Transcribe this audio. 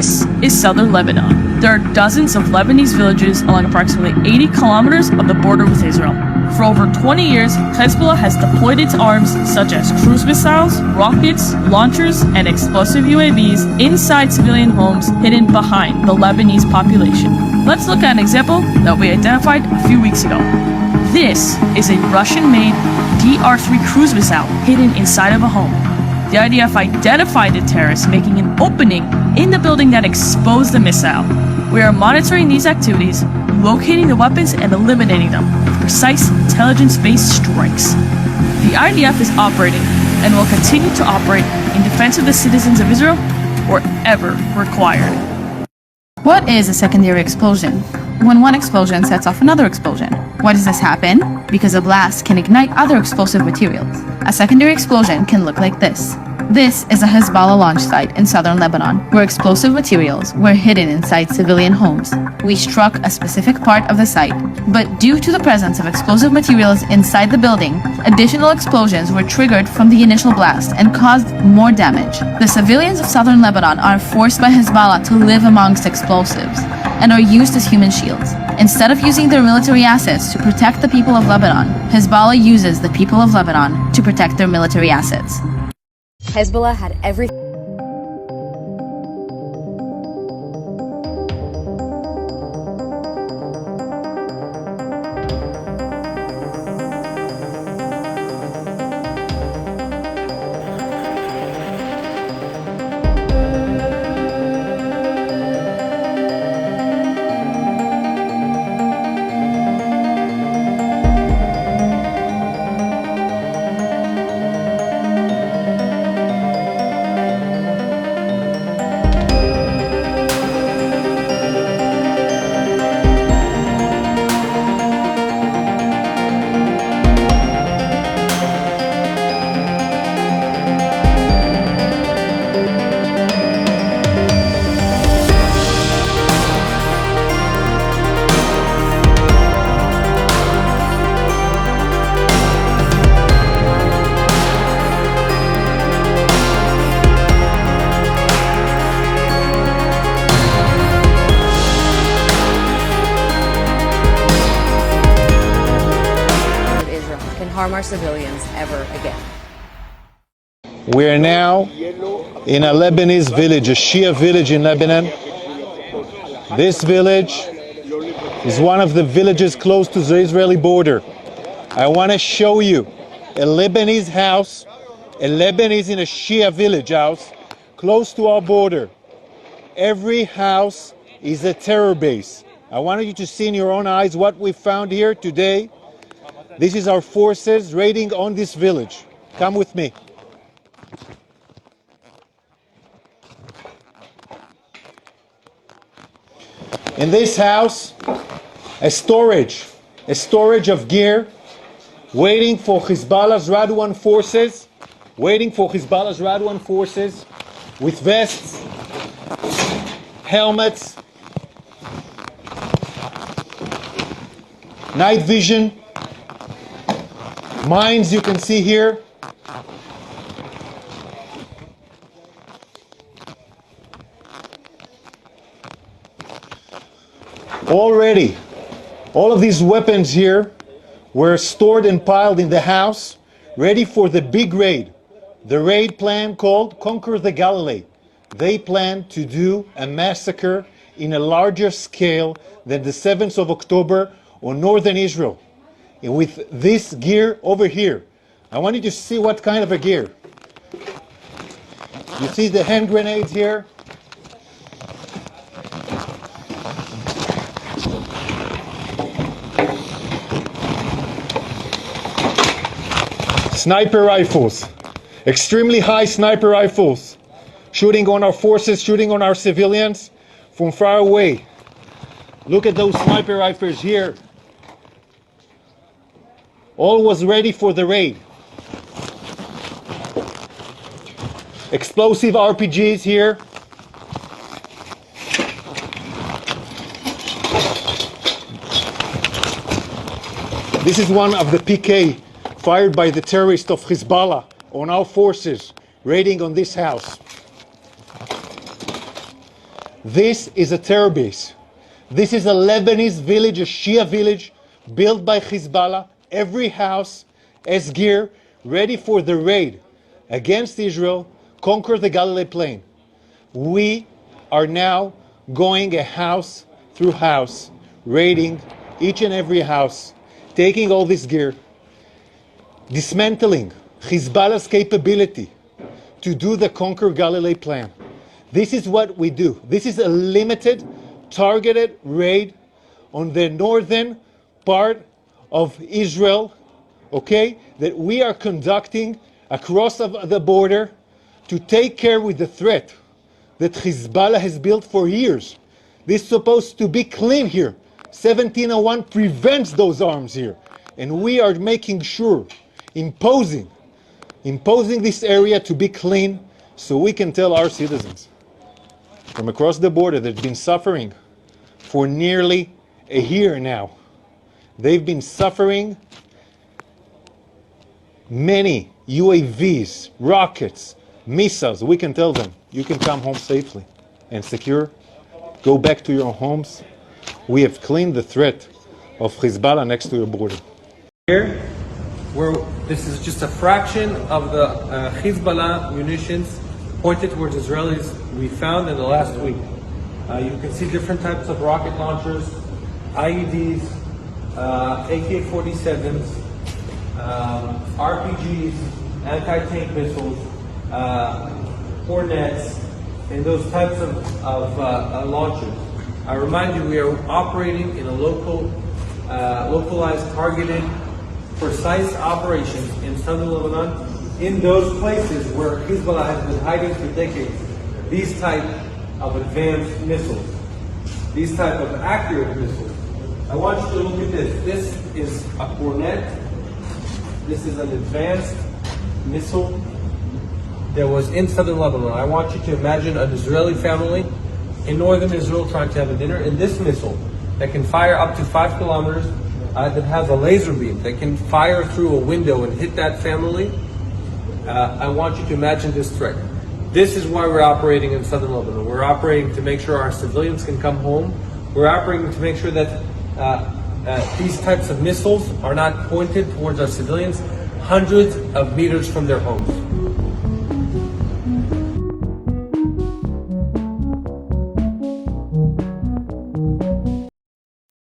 This is southern Lebanon. There are dozens of Lebanese villages along approximately 80 kilometers of the border with Israel. For over 20 years, Hezbollah has deployed its arms such as cruise missiles, rockets, launchers, and explosive UAVs inside civilian homes hidden behind the Lebanese population. Let's look at an example that we identified a few weeks ago. This is a Russian-made DR-3 cruise missile hidden inside of a home. The IDF identified the terrorists making an opening in the building that exposed the missile. We are monitoring these activities, locating the weapons and eliminating them with precise intelligence-based strikes. The IDF is operating and will continue to operate in defense of the citizens of Israel wherever required. What is a secondary explosion? When one explosion sets off another explosion. Why does this happen? Because a blast can ignite other explosive materials. A secondary explosion can look like this. This is a Hezbollah launch site in southern Lebanon, where explosive materials were hidden inside civilian homes. We struck a specific part of the site, but due to the presence of explosive materials inside the building, additional explosions were triggered from the initial blast and caused more damage. The civilians of southern Lebanon are forced by Hezbollah to live amongst explosives and are used as human shields. Instead of using their military assets to protect the people of Lebanon, Hezbollah uses the people of Lebanon to protect their military assets. Hezbollah had every harm our civilians ever again. We are now in a Lebanese village, a Shia village in Lebanon. This village is one of the villages close to the Israeli border. I want to show you a Lebanese house, a Lebanese in a Shia village house, close to our border. Every house is a terror base. I wanted you to see in your own eyes what we found here today. This is our forces raiding on this village. Come with me. In this house, a storage of gear, waiting for Hezbollah's Radwan forces, with vests, helmets, night vision, mines you can see here. Already, all of these weapons here were stored and piled in the house, ready for the big raid. The raid plan called Conquer the Galilee. They plan to do a massacre in a larger scale than the 7th of October on northern Israel. And with this gear over here, I want you to see what kind of a gear. You see the hand grenades here? Sniper rifles, extremely high sniper rifles, shooting on our forces, shooting on our civilians from far away. Look at those sniper rifles here. All was ready for the raid. Explosive RPGs here. This is one of the PK fired by the terrorists of Hezbollah on our forces raiding on this house. This is a terror base. This is a Lebanese village, a Shia village, built by Hezbollah. Every house has gear, ready for the raid against Israel, conquer the Galilee Plain. We are now going a house through house, raiding each and every house, taking all this gear, dismantling Hezbollah's capability to do the Conquer Galilee plan. This is what we do. This is a limited, targeted raid on the northern part of Israel, okay, that we are conducting across the border to take care with the threat that Hezbollah has built for years. This is supposed to be clean here. 1701 prevents those arms here. And we are making sure, imposing this area to be clean so we can tell our citizens from across the border that have been suffering for nearly a year now. They've been suffering many UAVs, rockets, missiles. We can tell them, you can come home safely and secure. Go back to your homes. We have cleaned the threat of Hezbollah next to your border. Here, where this is just a fraction of the Hezbollah munitions pointed towards Israelis we found in the last week. You can see different types of rocket launchers, IEDs, AK-47s, RPGs, anti-tank missiles, Hornets, and those types of launchers. I remind you, we are operating in a localized, targeted, precise operations in southern Lebanon, in those places where Hezbollah has been hiding for decades. These type of advanced missiles, these type of accurate missiles. I want you to look at this. This is a Hornet. This is an advanced missile that was in southern Lebanon. I want you to imagine an Israeli family in northern Israel trying to have a dinner, and this missile that can fire up to 5 kilometers, that has a laser beam that can fire through a window and hit that family. I want you to imagine this threat. This is why we're operating in southern Lebanon. We're operating to make sure our civilians can come home. We're operating to make sure that these types of missiles are not pointed towards our civilians hundreds of meters from their homes.